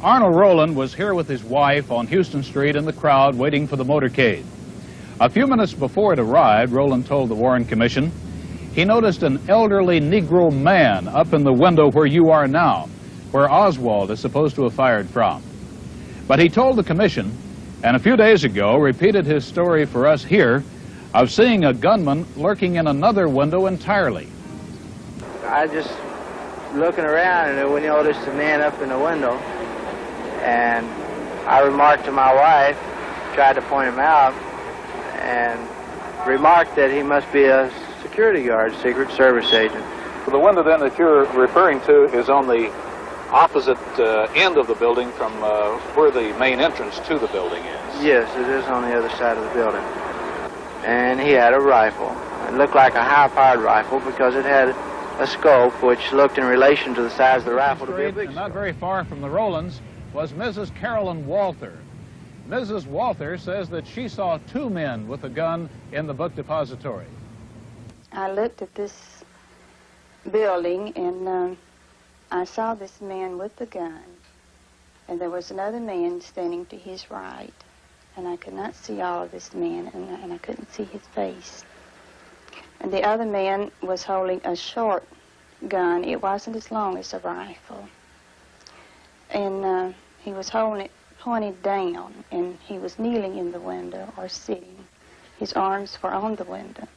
Arnold Rowland was here with his wife on Houston Street in the crowd waiting for the motorcade. A few minutes before it arrived, Rowland told the Warren Commission he noticed an elderly Negro man up in the window where you are now, where Oswald is supposed to have fired from. But he told the Commission, and a few days ago repeated his story for us here, of seeing a gunman lurking in another window entirely. I just looking around and we noticed a man up in the window, and I remarked to my wife, tried to point him out, and remarked that he must be a security guard, Secret Service agent. The window then that you're referring to is on the opposite end of the building from where the main entrance to the building is. Yes, it is on the other side of the building. And he had a rifle. It looked like a high-powered rifle because it had a scope which looked in relation to the size of the rifle to be a big scope. Not very far from the Rowlands was Mrs. Carolyn Walther. Mrs. Walther says that she saw two men with a gun in the book depository. I looked at this building and I saw this man with the gun, and there was another man standing to his right, and I could not see all of this man, and I couldn't see his face. And the other man was holding a short gun. It wasn't as long as a rifle. And he was holding it pointed down, and he was kneeling in the window or sitting. His arms were on the window,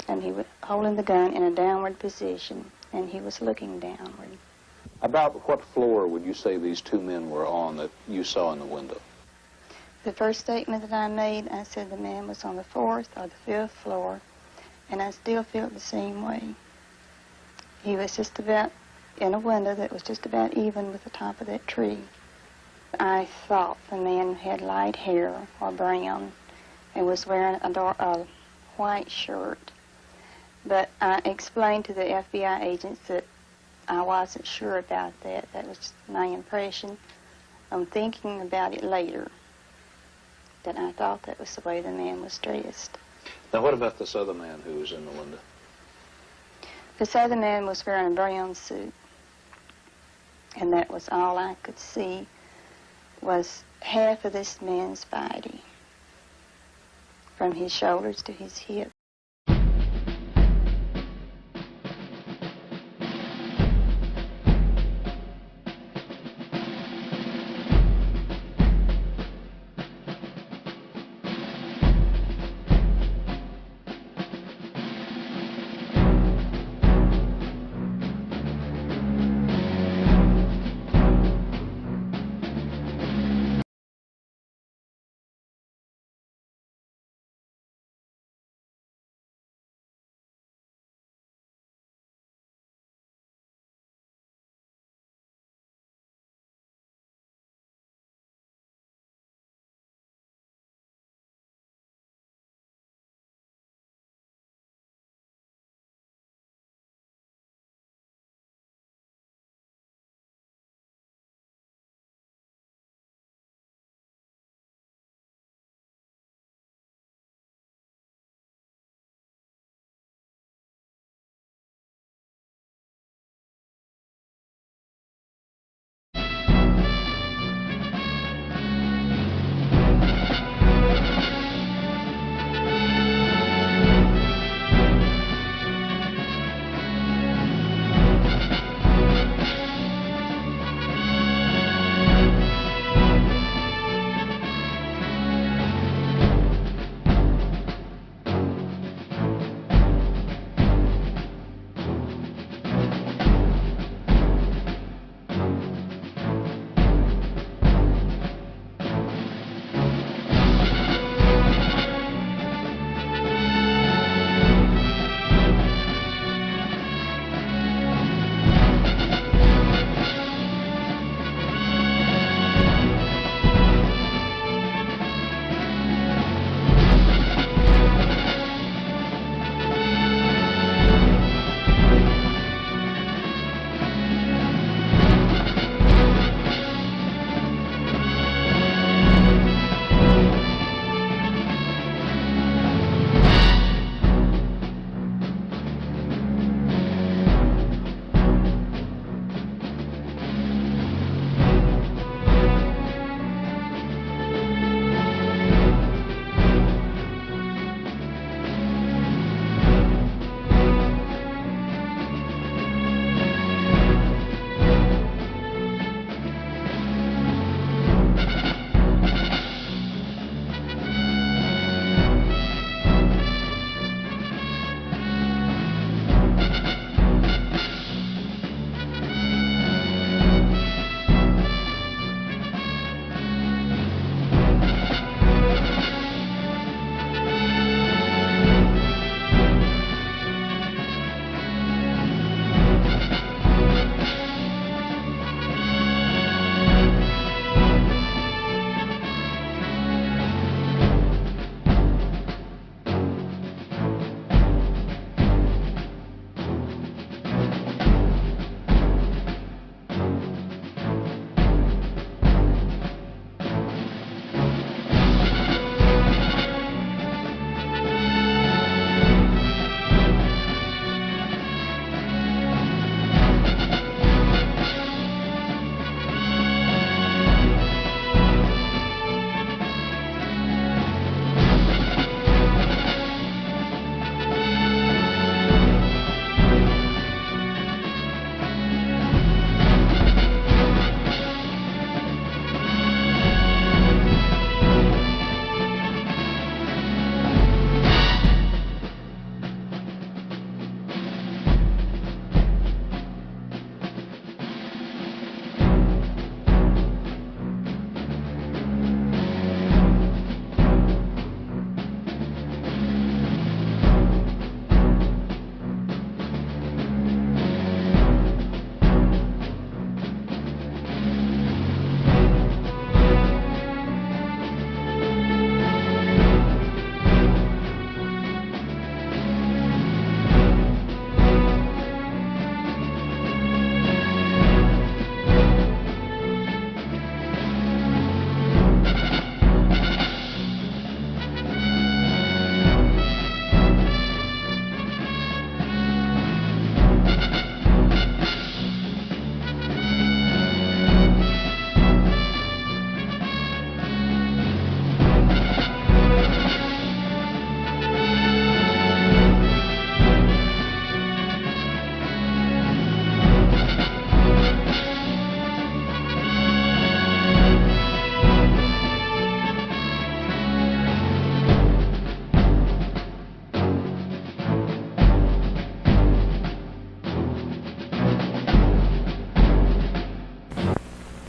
and he was holding the gun in a downward position, and he was looking downward. About what floor would you say these two men were on that you saw in the window? The first statement that I made, I said the man was on the 4th or the 5th floor, and I still felt the same way. He was just about in a window that was just about even with the top of that tree. I thought the man had light hair or brown and was wearing a white shirt. But I explained to the FBI agents that I wasn't sure about that. That was just my impression. I'm thinking about it later, that I thought that was the way the man was dressed. Now, what about this other man who was in the window? This other man was wearing a brown suit, and that was all I could see was half of this man's body, from his shoulders to his hips.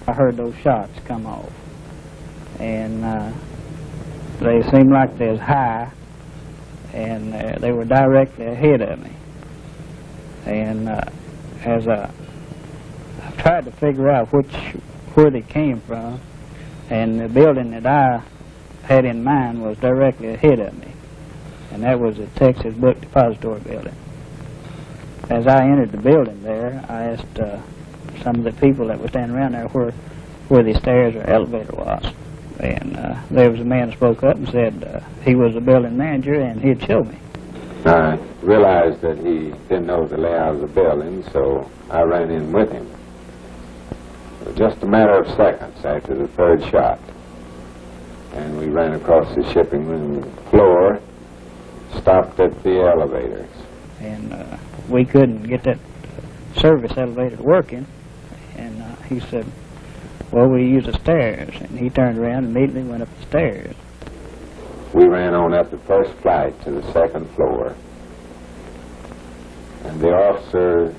I heard those shots come off, and they seemed like they was high, and they were directly ahead of me. And as I tried to figure out where they came from, and the building that I had in mind was directly ahead of me, and that was the Texas Book Depository building. As I entered the building there, I asked some of the people that were standing around there where the stairs or elevator was. And there was a man that spoke up and said he was the building manager and he'd show me. I realized that he didn't know the layout of the building, so I ran in with him. It was just a matter of seconds after the third shot, and we ran across the shipping room floor, stopped at the elevators. And we couldn't get that service elevator working, and he said, well, we use the stairs. And he turned around and immediately went up the stairs. We ran on up the first flight to the second floor, and the officer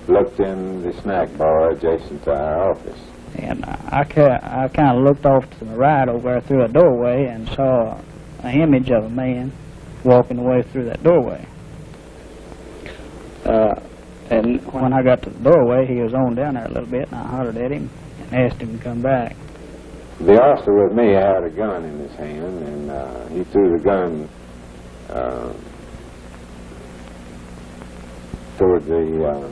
looked in the snack bar adjacent to our office. And I kind of looked off to the right over there through a doorway and saw an image of a man walking away through that doorway. And when I got to the doorway, he was on down there a little bit, and I hollered at him and asked him to come back. The officer with me had a gun in his hand, and he threw the gun toward the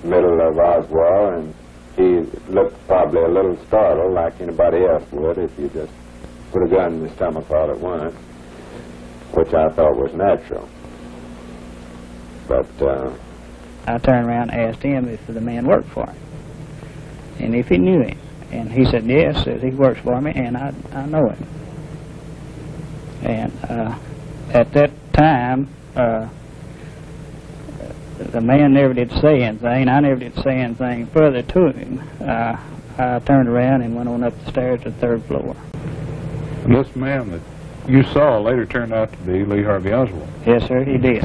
middle of Oswald, and he looked probably a little startled, like anybody else would if you just put a gun in his stomach all at once, which I thought was natural. But I turned around and asked him if the man worked for him, and if he knew him. And he said, yes, says he works for me, and I know him. And at that time, the man never did say anything. I never did say anything further to him. I turned around and went on up the stairs to the third floor. And this man that you saw later turned out to be Lee Harvey Oswald. Yes, sir, he did.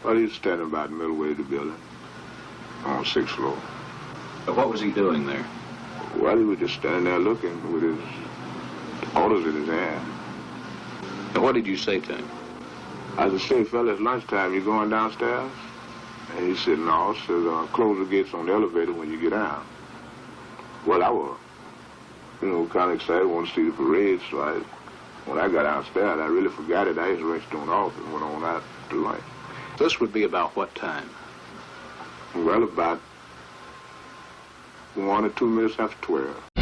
Well, he was standing about the middle way of the building on the 6th floor. What was he doing there? Well, he was just standing there looking with his orders in his hand. And what did you say to him? I said, say, fella, it's lunchtime. You going downstairs? And he said, no. He said, close the gates on the elevator when you get down. Well, I was, kind of excited, wanted to see the parade, so when I got downstairs, I really forgot it. I just rushed on off and went on out to light. This would be about what time? Well, about 1 or 2 minutes after 12.